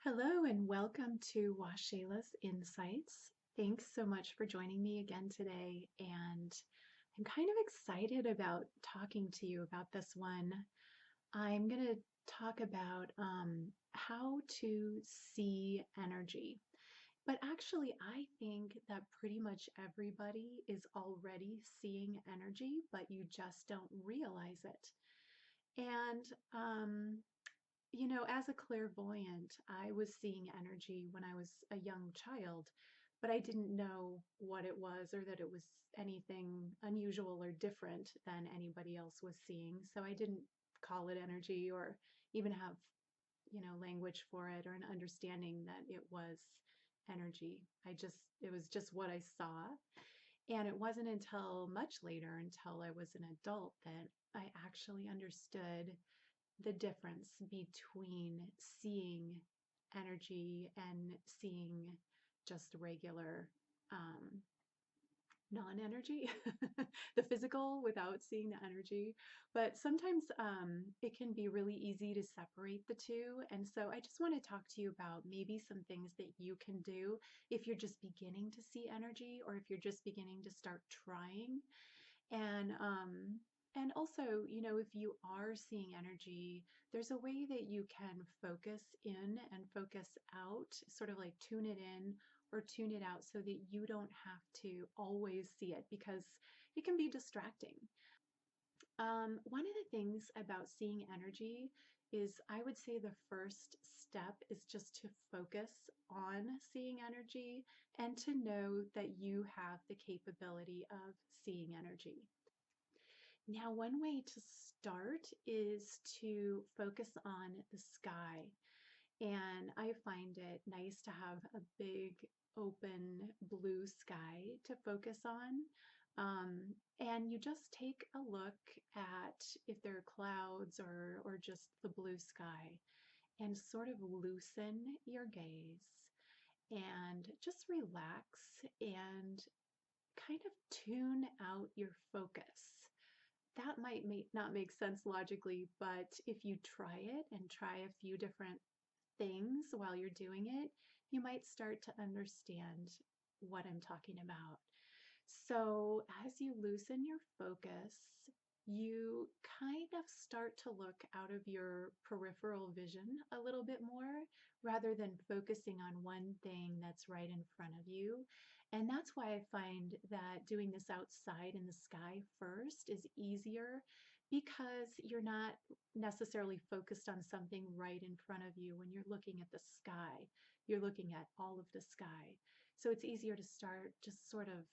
Hello and welcome to Waxela's Insights. Thanks so much for joining me again today, and I'm kind of excited about talking to you about this one. I'm going to talk about how to see energy. But actually, I think that pretty much everybody is already seeing energy, but you just don't realize it. And as a clairvoyant, I was seeing energy when I was a young child, but I didn't know what it was or that it was anything unusual or different than anybody else was seeing. So I didn't call it energy or even have, language for it or an understanding that it was energy. It was just what I saw. And it wasn't until much later, until I was an adult, that I actually understood the difference between seeing energy and seeing just regular non-energy, the physical without seeing the energy. But sometimes it can be really easy to separate the two. And so I just want to talk to you about maybe some things that you can do if you're just beginning to see energy or if you're just beginning to start trying. And also, if you are seeing energy, there's a way that you can focus in and focus out, sort of like tune it in or tune it out so that you don't have to always see it because it can be distracting. One of the things about seeing energy is I would say the first step is just to focus on seeing energy and to know that you have the capability of seeing energy. Now, one way to start is to focus on the sky. And I find it nice to have a big open blue sky to focus on. And you just take a look at if there are clouds or just the blue sky and sort of loosen your gaze and just relax and kind of tune out your focus. That might not make sense logically, but if you try it and try a few different things while you're doing it, you might start to understand what I'm talking about. So, as you loosen your focus, you kind of start to look out of your peripheral vision a little bit more rather than focusing on one thing that's right in front of you. And that's why I find that doing this outside in the sky first is easier because you're not necessarily focused on something right in front of you when you're looking at the sky. You're looking at all of the sky. So it's easier to start just sort of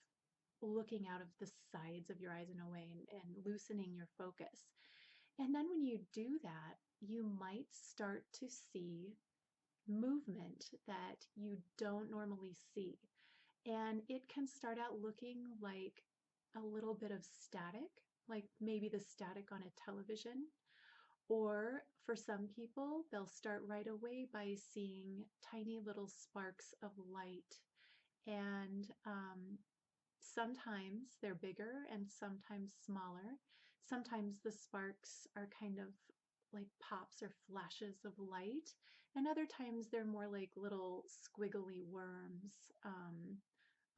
looking out of the sides of your eyes in a way and loosening your focus. And then when you do that, you might start to see movement that you don't normally see. And it can start out looking like a little bit of static, like maybe the static on a television. Or for some people, they'll start right away by seeing tiny little sparks of light. And sometimes they're bigger and sometimes smaller. Sometimes the sparks are kind of like pops or flashes of light, and other times they're more like little squiggly worms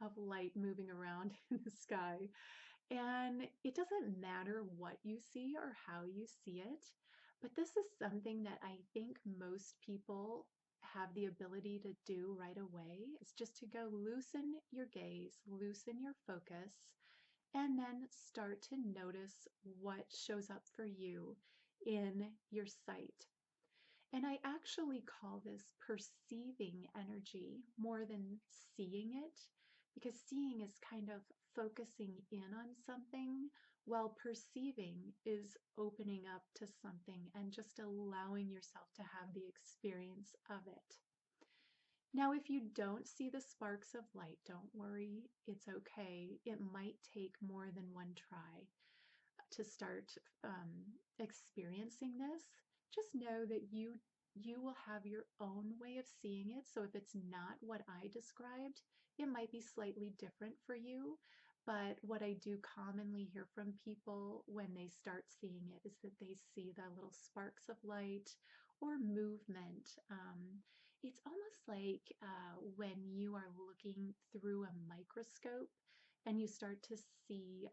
of light moving around in the sky. And it doesn't matter what you see or how you see it, but this is something that I think most people have the ability to do right away. It's just to go loosen your gaze, loosen your focus, and then start to notice what shows up for you in your sight. And I actually call this perceiving energy more than seeing it, because seeing is kind of focusing in on something, while perceiving is opening up to something and just allowing yourself to have the experience of it. Now, if you don't see the sparks of light, don't worry, it's okay. It might take more than one try to start experiencing this. Just know that you will have your own way of seeing it. So if it's not what I described, it might be slightly different for you. But what I do commonly hear from people when they start seeing it is that they see the little sparks of light or movement. It's almost like when you are looking through a microscope and you start to see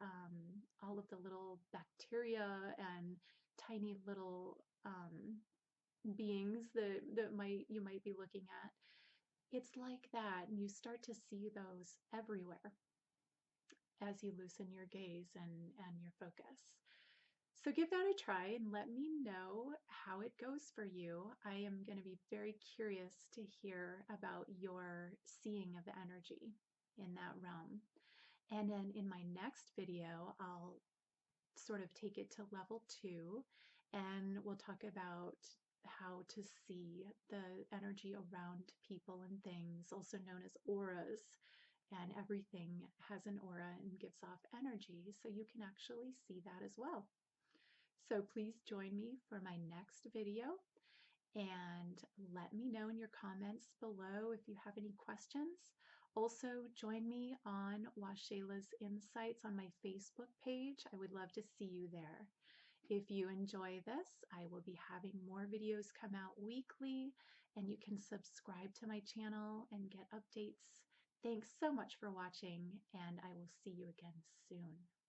all of the little bacteria and tiny little beings that you might be looking at. It's like that, and you start to see those everywhere as you loosen your gaze and your focus. So give that a try and let me know how it goes for you. I am going to be very curious to hear about your seeing of the energy in that realm. And then in my next video, I'll sort of take it to level 2 and we'll talk about how to see the energy around people and things, also known as auras. And everything has an aura and gives off energy, so you can actually see that as well. So please join me for my next video and let me know in your comments below if you have any questions. Also, join me on Waxela's Insights on my Facebook page. I would love to see you there. If you enjoy this, I will be having more videos come out weekly, and you can subscribe to my channel and get updates. Thanks so much for watching, and I will see you again soon.